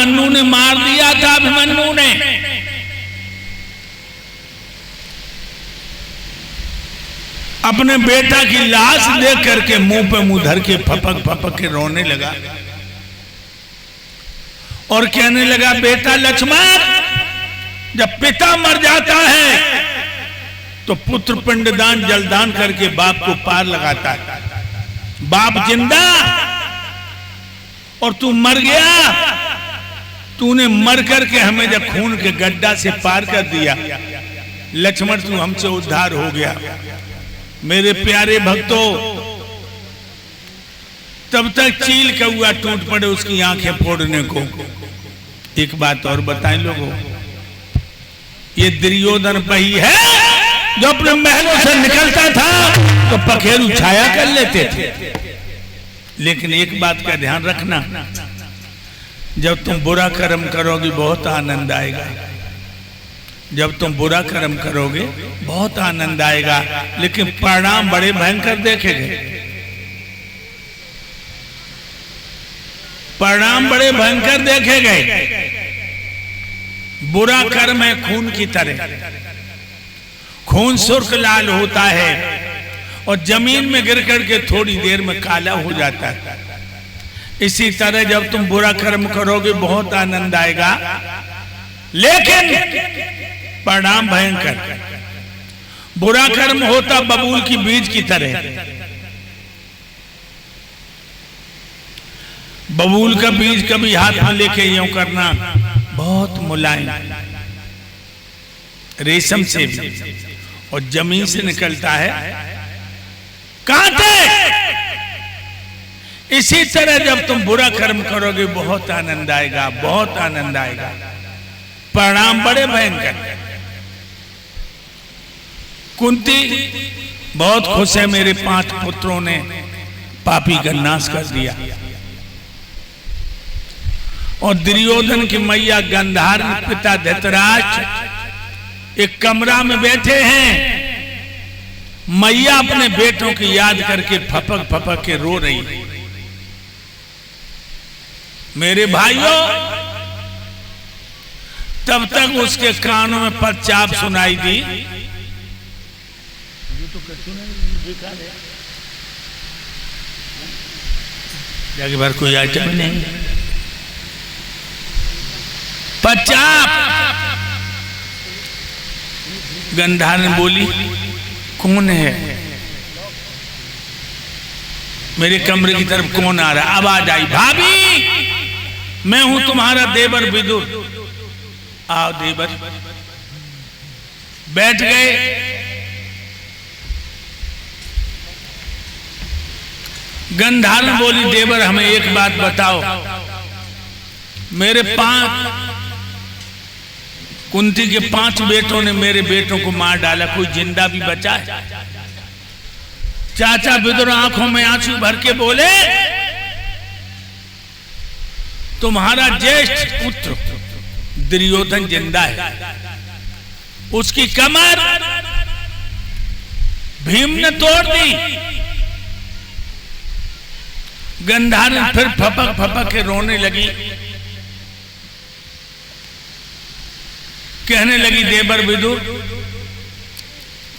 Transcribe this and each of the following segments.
अभिमन्यु ने मार दिया था। अभिमन्यु ने अपने बेटा की लाश देख करके मुंह पे मुंह धर के फपक फपक के रोने लगा और कहने लगा, बेटा लक्ष्मण, जब पिता मर जाता है तो पुत्र पिंडदान जलदान करके बाप को पार लगाता है। बाप जिंदा और तू मर गया। तूने मर करके हमें जब खून के गड्ढा से पार कर दिया, लक्ष्मण तू हमसे उद्धार हो गया। मेरे प्यारे भक्तों, तब तक चील कौआ टूट पड़े उसकी आंखें फोड़ने को। एक बात और बताएं लोगों, ये दुर्योधन वही है जो अपने महलों से निकलता था तो पखेरु छाया कर लेते थे। लेकिन एक बात का ध्यान रखना, जब तुम बुरा कर्म करोगे बहुत आनंद आएगा। जब तुम बुरा कर्म करोगे बहुत आनंद आएगा, लेकिन परिणाम बड़े भयंकर देखेंगे। परिणाम बड़े भयंकर देखे गए। बुरा कर्म है खून की तरह, खून सुर्ख लाल होता है और जमीन में गिर करके थोड़ी देर में काला हो जाता है। इसी तरह जब तुम बुरा कर्म करोगे बहुत आनंद आएगा, लेकिन परिणाम भयंकर। बुरा कर्म होता बबूल की बीज की तरह। बबूल का बीज कभी हाथ में लेके यूं करना, बहुत मुलायम, रेशम से भी, और जमीन से निकलता है कांटे। इसी तरह जब तुम बुरा कर्म करोगे बहुत आनंद आएगा, बहुत आनंद आएगा। परिणाम बड़े भयंकर। कुंती बहुत खुश है, मेरे 5 पुत्रों ने पापी का नाश कर दिया। और दुर्योधन की मैया गंधार पिता धृतराष्ट्र एक कमरा में बैठे हैं। मैया अपने बेटों की याद करके फपक फपक के रो रही। मेरे भाइयों, तब तक उसके कानों में पदचाप सुनाई दी। जाके बार कोई आइटम नहीं, पदचाप। गंधार ने बोली, कौन है? मेरे कमरे की तरफ कौन आ रहा? आवाज आई, भाभी मैं हूं तुम्हारा देवर विदुर। आओ देवर। बैठ गए। गंधार बोली, देवर हमें एक बात बताओ, मेरे 5 कुंती के 5 बेटों ने मेरे बेटों को मार डाला, कोई जिंदा भी बचा है? चाचा विदुर आंखों में आंसू भर के बोले, तुम्हारा ज्येष्ठ पुत्र दुर्योधन जिंदा है, उसकी कमर भीम ने तोड़ दी। गंधार फिर फपक फपक के रोने लगी। कहने लगी, देवर विदुर,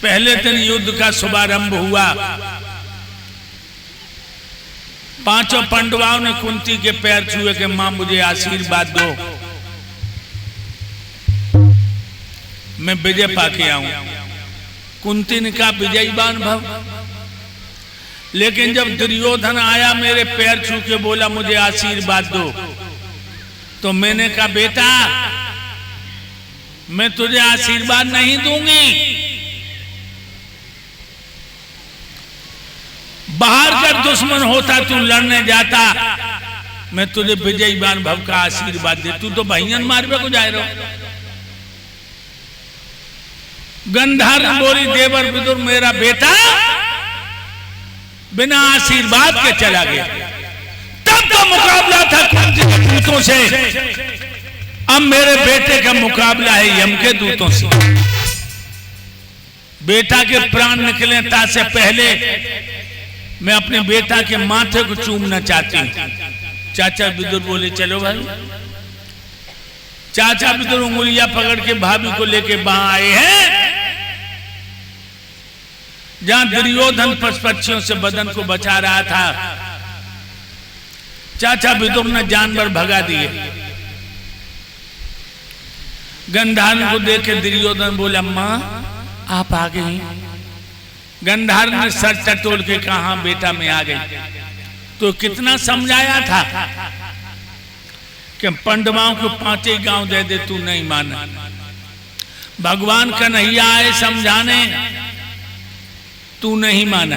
पहले दिन युद्ध का शुभारंभ हुआ। 5 पांडवों ने कुंती के पैर छुए कि मां मुझे आशीर्वाद दो, मैं विजय पाके आऊं। कुंती ने कहा, विजयीवान भव। लेकिन जब दुर्योधन आया, मेरे पैर छू के बोला मुझे आशीर्वाद दो, तो मैंने कहा, बेटा मैं तुझे आशीर्वाद नहीं दूंगी। बाहर का दुश्मन होता तू लड़ने जाता, मैं तुझे विजयीवान भव का आशीर्वाद दे, तू तो भैयन मारवे को जाए रहो। गंधार बोली, देवर विदुर मेरा बेटा बिना आशीर्वाद के चला गया। तब तो मुकाबला था कुंती के दूतों से, अब मेरे बेटे का मुकाबला है यम के दूतों से। बेटा के प्राण निकले तासे पहले मैं अपने बेटा के माथे को चूमना चाहती हूं। चाचा विदुर बोले, चलो भाई चाचा विदुर उंगलियां पकड़ के भाभी को लेके वहां आए हैं जहां दुर्योधन पशुपक्षियों से बदन को बचा रहा था। चाचा विदुर ने जानवर भगा दिए। गंधार को देख के दुर्योधन बोला, अम्मा आप आ गई। गंधार ने सर टटोल के कहा, हाँ बेटा मैं आ गई। तो कितना समझाया था कि पंडवाओं को 5 ही गांव दे दे, तू नहीं माना। भगवान कन्हैया आए समझाने, तू नहीं माना।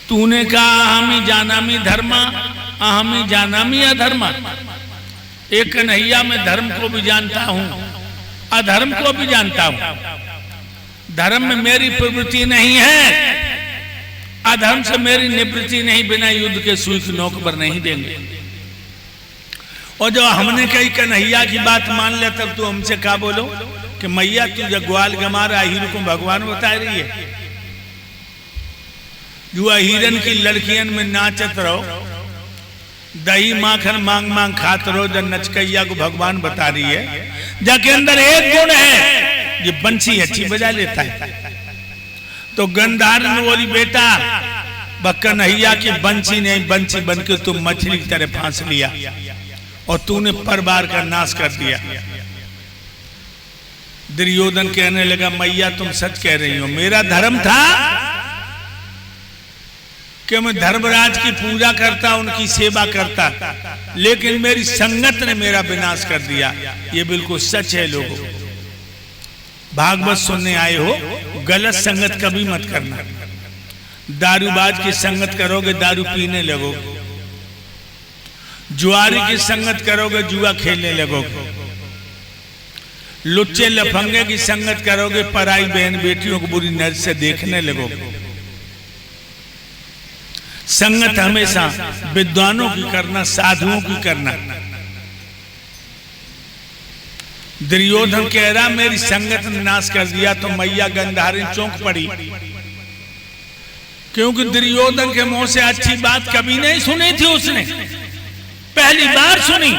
तूने कहा अहमी जानामी धर्मा, अहमी जानामी अधर्मा। एक कन्हैया मैं धर्म को भी जानता हूं, अधर्म को भी जानता हूं। धर्म में मेरी प्रवृत्ति नहीं है, अधर्म से मेरी निवृत्ति नहीं। बिना युद्ध के सुई की नोक पर नहीं देंगे। और जब हमने कही कन्हैया की बात मान लिया, तब तू हमसे क्या बोलो कि मैया तू जब ग्वाल गमा रहा हीरो को भगवान बता रही है। जो हिरन की लड़कियन में नाचत रहो, दही माखन मांग मांग खात रहो, जब नचकैया को भगवान बता रही है। जाके अंदर एक गुण है, ये बंसी अच्छी बजा लेता है। तो गंधार ने बोली, बेटा कन्हैया की बंसी नहीं, बंसी बनकर तुम मछली की तरह फांस लिया और तूने परवार का नाश कर दिया। दुर्योधन कहने लगा, मैया तुम सच कह रही हो। मेरा धर्म था कि मैं धर्मराज की पूजा करता, उनकी सेवा करता, लेकिन मेरी संगत ने मेरा विनाश कर दिया। ये बिल्कुल सच है। लोगों, भागवत सुनने आए हो, गलत संगत कभी मत करना। दारूबाज की संगत करोगे, दारू पीने लगोगे। जुआरी की संगत करोगे, जुआ खेलने लगोगे। लुच्चे लफंगे की संगत करोगे, पराई बहन बेटियों को बुरी नजर से देखने लगोगे। संगत हमेशा विद्वानों की करना, साधुओं की करना। दुर्योधन कह रहा, मेरी संगत ने नाश कर दिया। तो मैया गंधारी चौंक पड़ी, क्योंकि दुर्योधन के मुंह से अच्छी बात कभी नहीं सुनी थी उसने, पहली बार सुनी।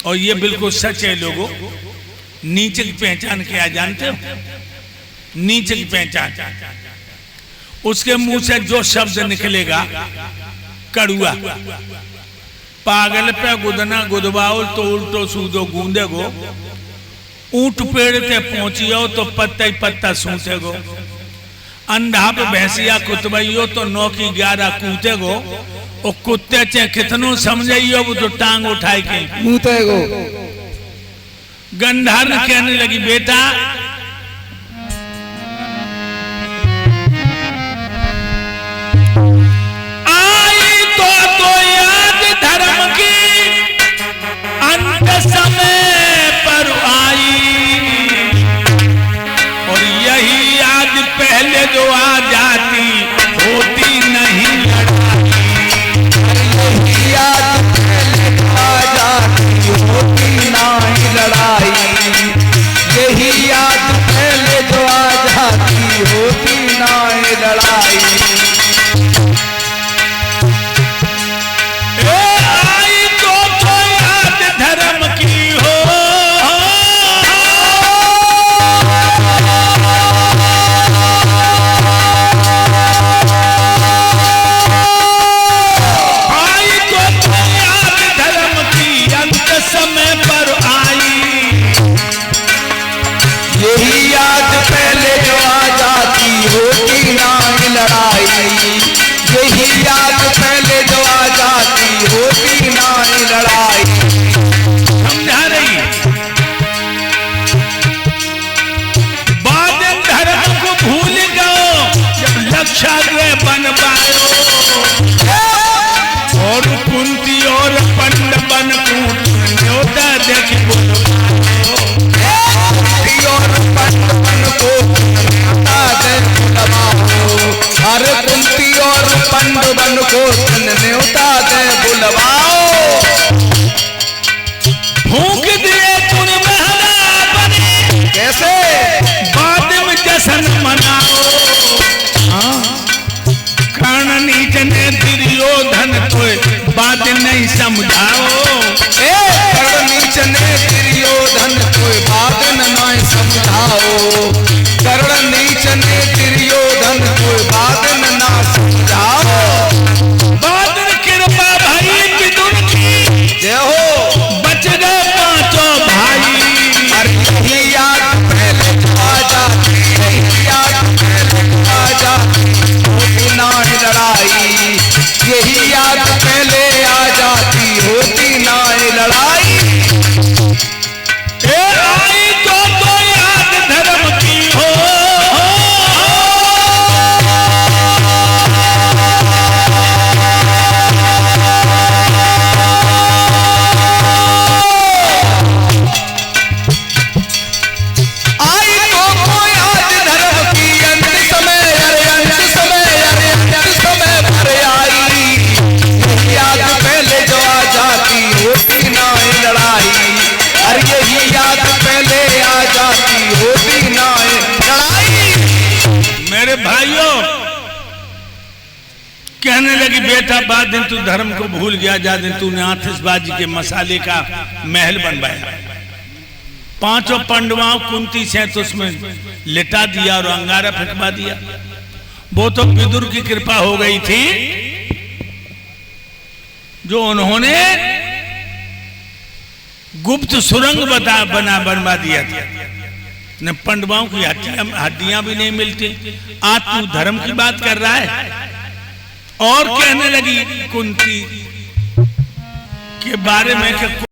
और ये बिल्कुल सच है। लोगों, नीचे की पहचान क्या जानते हो? नीचे की पहचान, उसके मुंह से जो शब्द निकलेगा कड़ुआ। पागल पे गुदना गुदबाओ तो उल्टो सूदो गूंदे गो। ऊंट पेड़ ते पहुंचियो तो पत्ता ही पत्ता सूते गो। अंधा पे भैंसिया कुतबइयो तो 9 की 11 कूते गो। और कुत्ते चे कितनो समझइयो वो तो टांग उठाए के मूते गो। गंधार कहने लगी, बेटा समय पर आई, और यही याद पहले जो आ जाती होती नहीं लड़ाई। यही याद पहले जो आ जाती होती नहीं लड़ाई। यही याद पहले जो आ जाती होती नहीं लड़ाई। यही याद पहले जो आ जाती होती नहीं लड़ाई। समझा रही बाद धर्म को भूल गो, जब लक्षाग्रह बन पायो। और कुंती और पंड बन कूट न्योता देख बोलो। कुंती और पंड बन को न्योता देख बुलवाओ। हर कुंती और पंड बन को न्योता दे बुलवाओ। फूंक दिए तुम महला बने, कैसे बाद में जश्न मनाओ। कर्ण नीच ने दुर्योधन को बात नहीं नहीं समझाओ। कर्ण नीच ने दुर्योधन कोई बात न समझाओ। कर्ण नीच ने दुर्योधन कोई बात न समझाओ। बादल कृपा भाई विदुर की जय हो। बच गए पांचों भाई। अरे यही याद पहले आ जाती, यही याद पहले आ जाती होती ना लड़ाई। यही याद पहले आ जाती होती ना लड़ाई। आई तो याद धर्म की हो। आई तो याद धर्म की अंत समय, अरे अंत समय, अरे अंत समय भर आई। यही याद पहले जो आ जाती होती ना लड़ाई। अरे यही याद पहले आ जाती होती ना लड़ाई। मेरे भाइयों कहने लगी बेटा बाद दिन तू धर्म को भूल गया, जा दिन तूने आतिशबाजी के मसाले का महल बनवाया। पांचों पांडवों कुंती से तो उसमें लिटा दिया और अंगारा फेंकवा दिया। वो तो विदुर की कृपा हो गई थी जो उन्होंने गुप्त सुरंग बनवा दिया था। न पांडवों की हड्डियां भी नहीं मिलती। आज तू धर्म की बात कर रहा है। और कहने लगी कुंती के बारे में कि